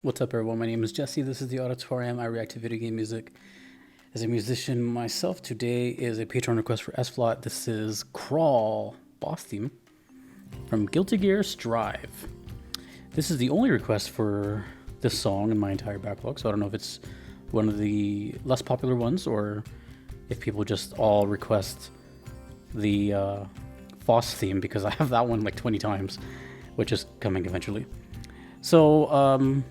What's up, everyone? My name is Jesse. This is the Auditorium. I react to video game music. As a musician myself, today is a Patreon request for S-Flot. This is Crawl, boss theme, from Guilty Gear Strive. This is the only request for this song in my entire backlog, so I don't know if it's one of the less popular ones or if people just all request the Foss theme, because I have that one like 20 times, which is coming eventually. So,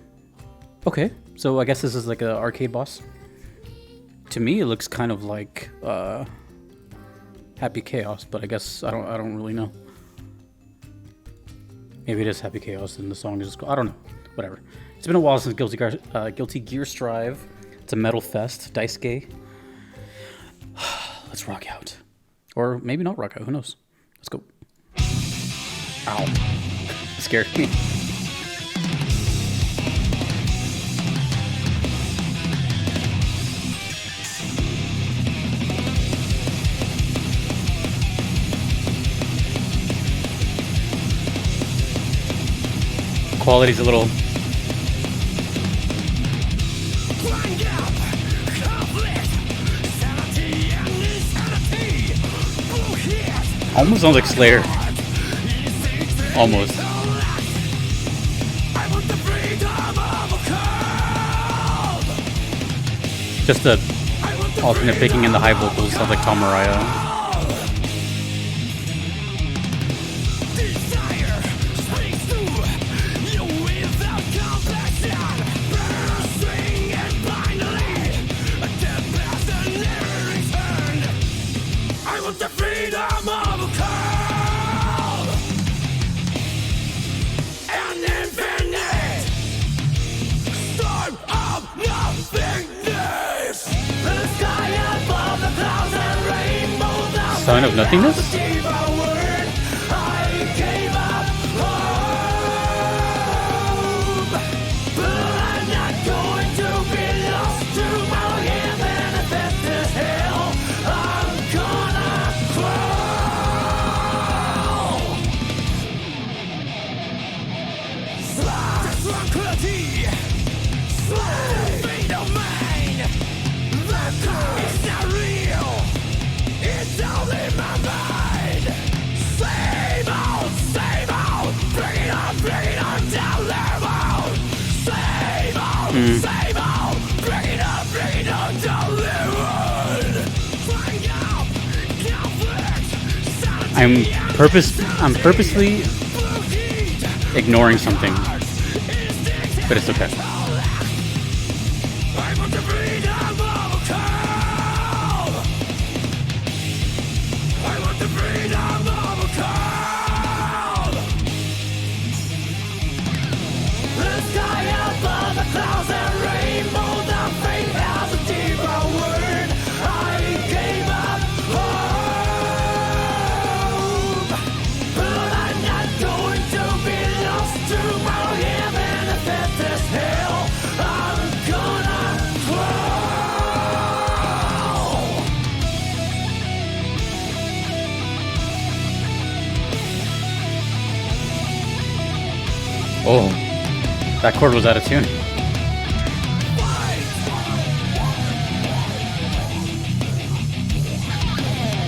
okay, so I guess this is like an arcade boss. To me, it looks kind of like Happy Chaos, but I guess I don't really know. Maybe it is Happy Chaos, and the song is just I don't know. Whatever. It's been a while since Guilty Gear Strive. It's a metal fest, Daisuke. Let's rock out, or maybe not rock out. Who knows? Let's go. Ow! Scared me. Quality's a little almost sounds like Slayer. Almost. Just the alternate picking in the high vocals sounds like Tom Mariah. Sign of nothingness? I'm purposely ignoring something, but it's okay. Oh, that chord was out of tune.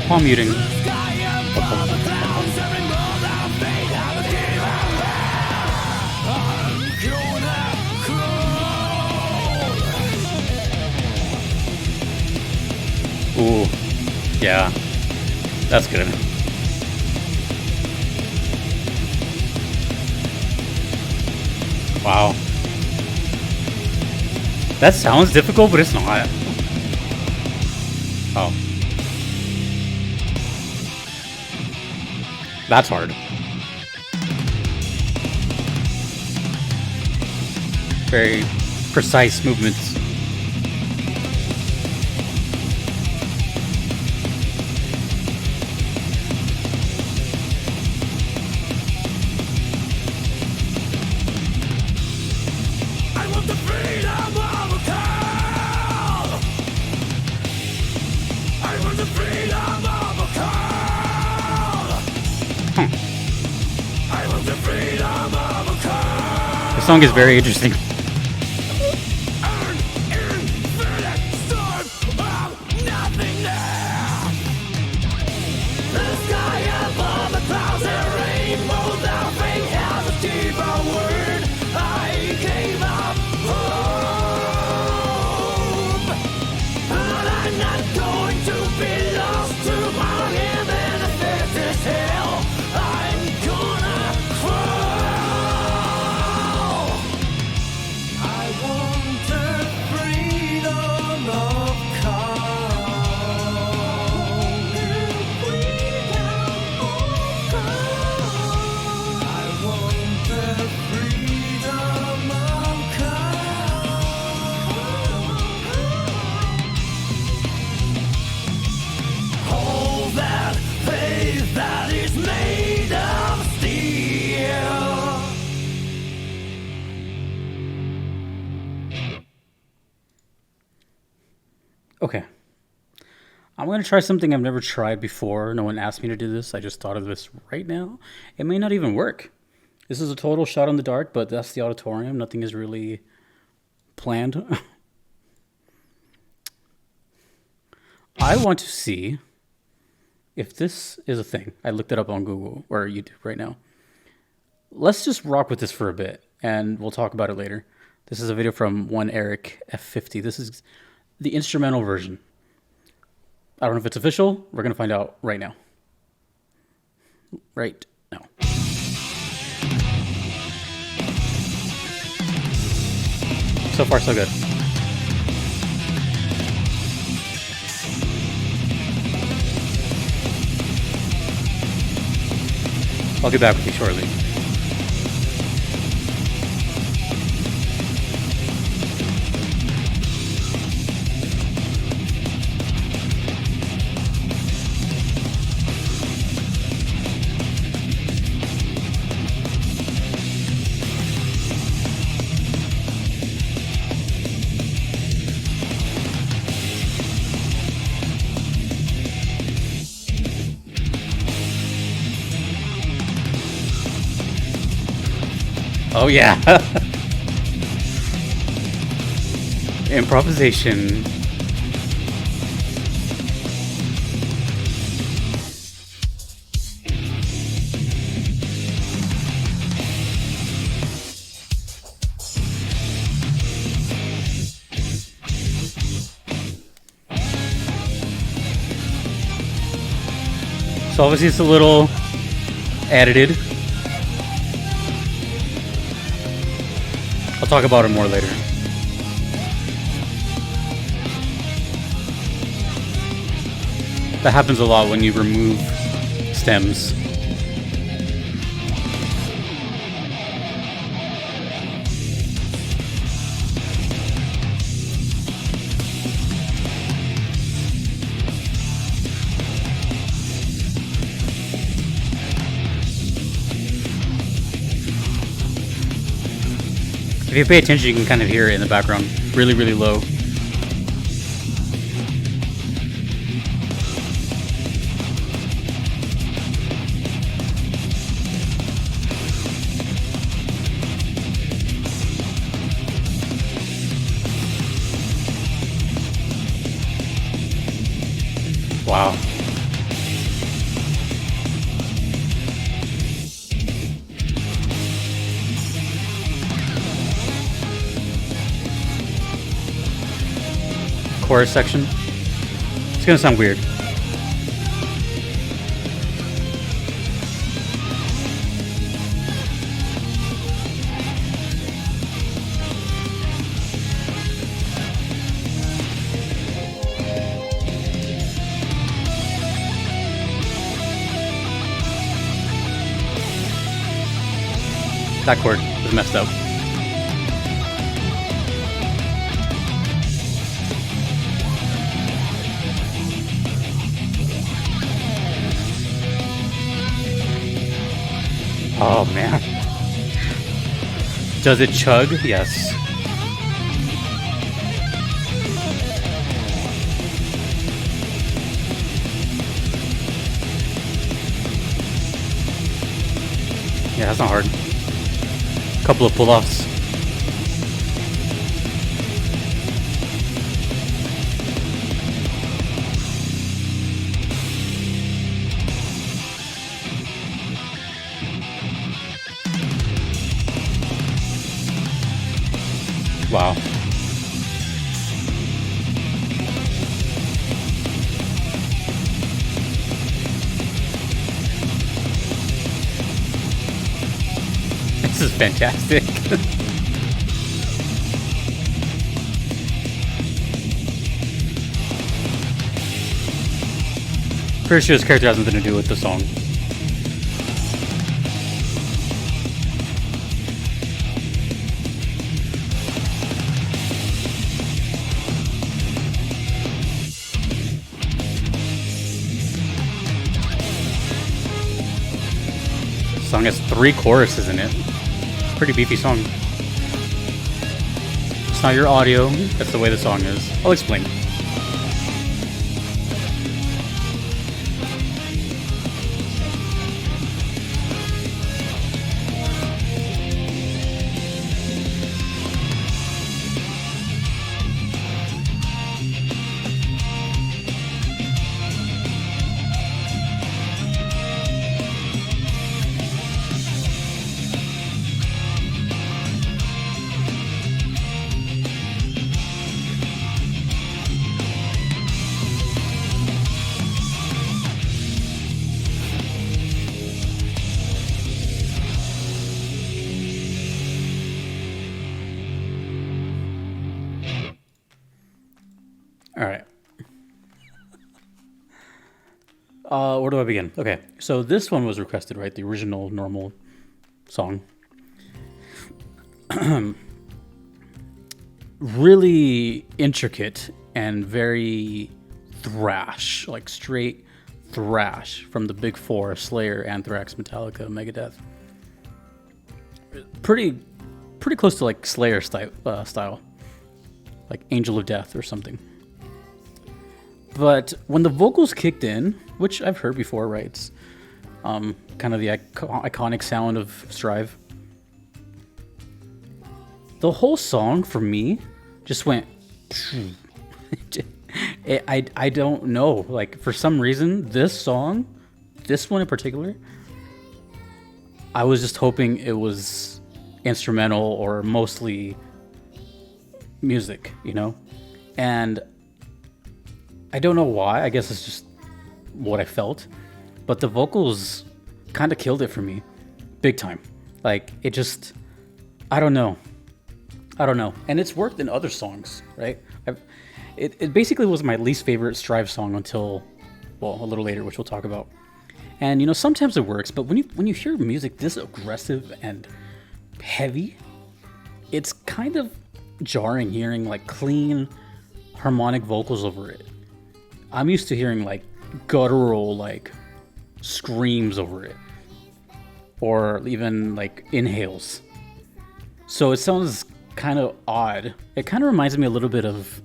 Palm muting. Ooh, yeah, that's good. Wow. That sounds difficult, but it's not. Oh. That's hard. Very precise movements. The song is very interesting. Okay. I'm going to try something I've never tried before. No one asked me to do this. I just thought of this right now. It may not even work. This is a total shot in the dark, but that's the auditorium. Nothing is really planned. I want to see if this is a thing. I looked it up on Google or YouTube right now. Let's just rock with this for a bit, and we'll talk about it later. This is a video from one Eric F50. This is the instrumental version. I don't know if it's official. We're going to find out right now. Right now. So far, so good. I'll get back with you shortly. Oh yeah. Improvisation. So obviously it's a little edited. I'll talk about it more later. That happens a lot when you remove stems. If you pay attention, you can kind of hear it in the background. Really, really low. Wow. Chorus section. It's gonna sound weird. That chord is messed up. Oh man. Does it chug? Yes. Yeah, that's not hard. Couple of pull-offs. Wow. This is fantastic. Pretty sure this character has nothing to do with the song. The song has 3 choruses in it. Pretty beefy song. It's not your audio, that's the way the song is. I'll explain. Where do I begin? Okay, so this one was requested, right? The original normal song. Really intricate and very thrash, like straight thrash from the big four: Slayer, Anthrax, Metallica, Megadeth. Pretty close to like Slayer style, like Angel of Death or something. But when the vocals kicked in, which I've heard before, right? It's kind of the iconic sound of Strive. The whole song for me just went. I don't know. Like, for some reason, this song, this one in particular, I was just hoping it was instrumental or mostly music, you know? And I don't know why. I guess it's just what I felt. But the vocals kind of killed it for me. Big time. Like, it just... I don't know. And it's worked in other songs, right? It basically was my least favorite Strive song until, well, a little later, which we'll talk about. And, you know, sometimes it works, but when you hear music this aggressive and heavy, it's kind of jarring hearing, like, clean harmonic vocals over it. I'm used to hearing, like, guttural, like, screams over it. Or even, like, inhales. So it sounds kind of odd. It kind of reminds me a little bit of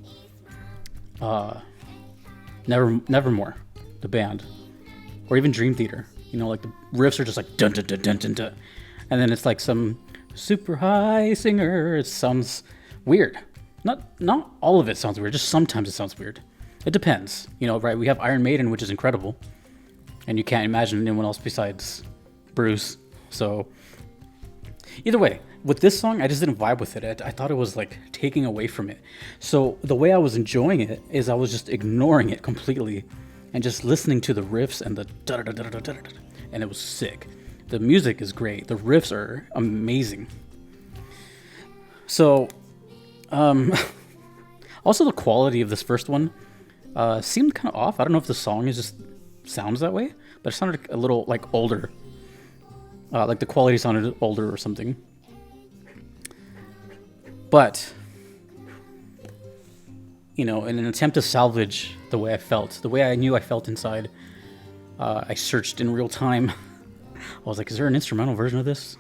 Nevermore, the band, or even Dream Theater. You know, like the riffs are just like dun dun dun dun dun dun, and then it's like some super high singer. It sounds weird. Not all of it sounds weird. Just sometimes it sounds weird. It depends. You know, right? We have Iron Maiden, which is incredible, and you can't imagine anyone else besides Bruce. So either way, with this song, I just didn't vibe with it. I thought it was like taking away from it. So the way I was enjoying it is I was just ignoring it completely and just listening to the riffs and the da da da da da da, and it was sick. The music is great. The riffs are amazing. So, also the quality of this first one seemed kind of off. I don't know if the song is just sounds that way, but it sounded a little like older. Like the quality sounded older or something. But, you know, in an attempt to salvage the way I felt, the way I knew I felt inside, I searched in real time. I was like, is there an instrumental version of this?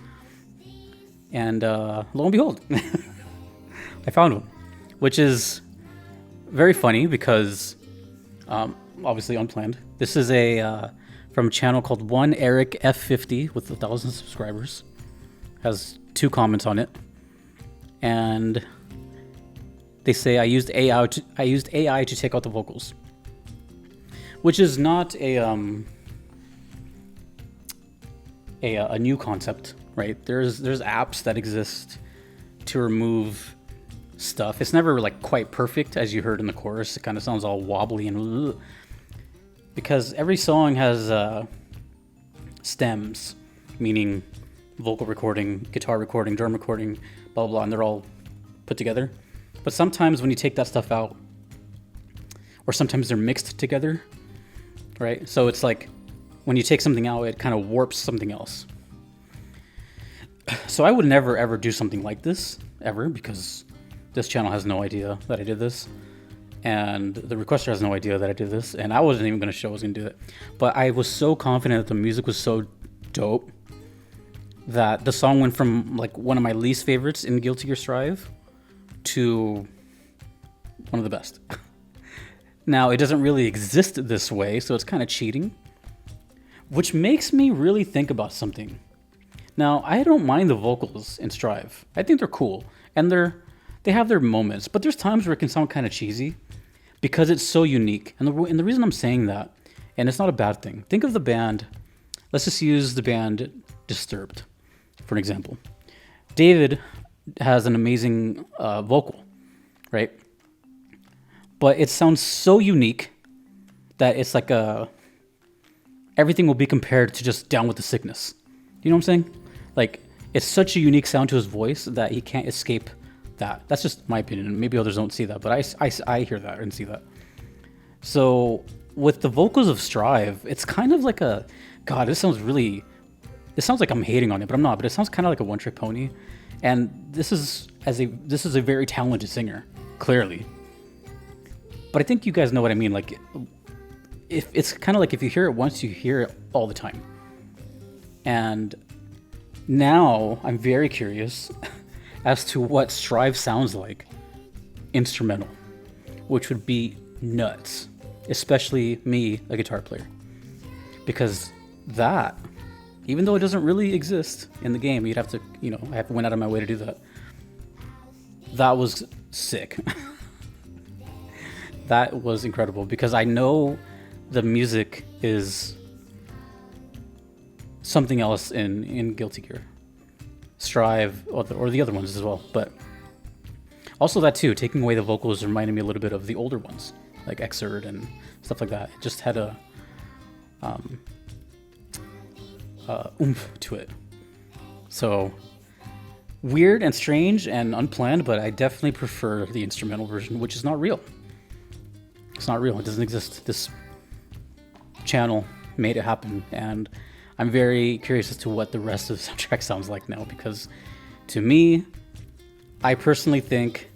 And lo and behold, I found one, which is very funny because, obviously unplanned. This is from a channel called One Eric F50 with 1,000 subscribers. Has 2 comments on it. And they say I used AI to take out the vocals, which is not a new concept, right? There's apps that exist to remove stuff. It's never like quite perfect, as you heard in the chorus. It kind of sounds all wobbly and because every song has stems, meaning vocal recording, guitar recording, drum recording, blah, blah, blah, and they're all put together. But sometimes when you take that stuff out, or sometimes they're mixed together, right? So it's like when you take something out, it kind of warps something else. So I would never, ever do something like this, ever, because this channel has no idea that I did this. And the requester has no idea that I did this. And I wasn't even going to show I was going to do it. But I was so confident that the music was so dope that the song went from like one of my least favorites in Guilty Gear Strive to one of the best. Now, it doesn't really exist this way, so it's kind of cheating, which makes me really think about something. Now, I don't mind the vocals in Strive. I think they're cool, and they have their moments, but there's times where it can sound kind of cheesy because it's so unique. And the reason I'm saying that, and it's not a bad thing, think of the band, let's just use the band Disturbed, for an example. David has an amazing vocal, right? But it sounds so unique that it's like everything will be compared to just Down with the Sickness. You know what I'm saying? Like, it's such a unique sound to his voice that he can't escape that. That's just my opinion. Maybe others don't see that, but I hear that and see that. So with the vocals of Strive, it's kind of like a, God, this sounds really, it sounds like I'm hating on it, but I'm not. But it sounds kind of like a one-trick pony, and this is a very talented singer, clearly. But I think you guys know what I mean. Like, if it's kind of like if you hear it once, you hear it all the time. And now I'm very curious as to what Strive sounds like instrumental, which would be nuts, especially me, a guitar player, because that, even though it doesn't really exist in the game, you'd have to, I have to went out of my way to do that. That was sick. That was incredible, because I know the music is something else in Guilty Gear, Strive, or the other ones as well. But also that too, taking away the vocals reminded me a little bit of the older ones, like Xrd and stuff like that. It just had a oomph to it. So weird and strange and unplanned, but I definitely prefer the instrumental version, which is not real. It's not real. It doesn't exist. This channel made it happen, and I'm very curious as to what the rest of the soundtrack sounds like now, because to me, I personally think,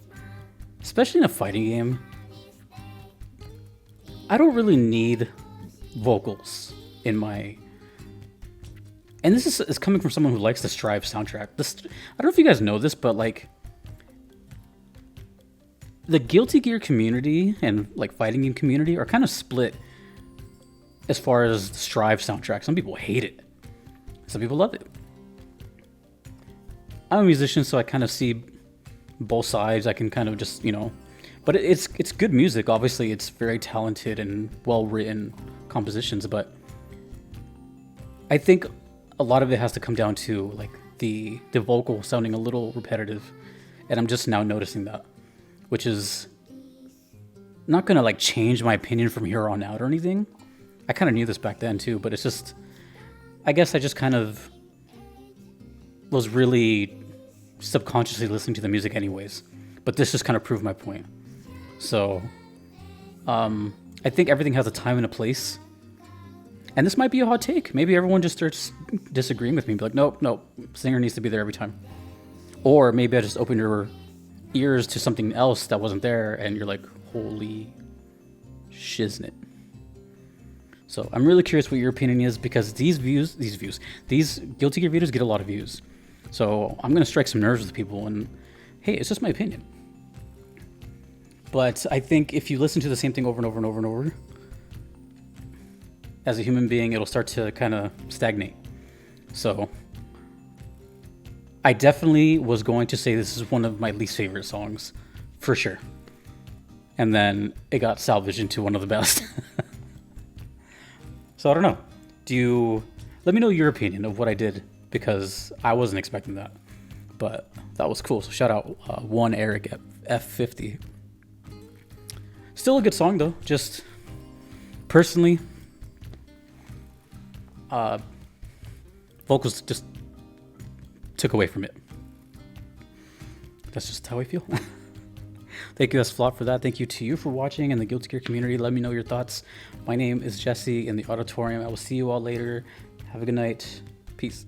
especially in a fighting game, I don't really need vocals in my... And this is coming from someone who likes the Strive soundtrack. I don't know if you guys know this, but like, the Guilty Gear community and like fighting game community are kind of split as far as the Strive soundtrack. Some people hate it. Some people love it. I'm a musician, so I kind of see both sides. I can kind of just, but it's good music. Obviously, it's very talented and well-written compositions, but I think a lot of it has to come down to like the vocal sounding a little repetitive, and I'm just now noticing that, which is not gonna like change my opinion from here on out or anything. I kind of knew this back then too, but it's just, I guess I just kind of was really subconsciously listening to the music anyways, but this just kind of proved my point. So I think everything has a time and a place, and this might be a hot take. Maybe everyone just starts disagreeing with me, be like, nope, singer needs to be there every time. Or maybe I just open your ears to something else that wasn't there, and you're like, holy shiznit. So I'm really curious what your opinion is, because these Guilty Gear videos get a lot of views. So I'm gonna strike some nerves with people, and hey, it's just my opinion. But I think if you listen to the same thing over and over and over and over, as a human being, it'll start to kind of stagnate. So I definitely was going to say this is one of my least favorite songs, for sure. And then it got salvaged into one of the best. So I don't know. Let me know your opinion of what I did, because I wasn't expecting that. But that was cool. So shout out one Eric at F50. Still a good song though. Just personally, vocals just took away from it. That's just how I feel. Thank you, S-Flop, for that. Thank you to you for watching, and the Guilty Gear community. Let me know your thoughts. My name is Jesse in the Auditorium. I will see you all later. Have a good night. Peace.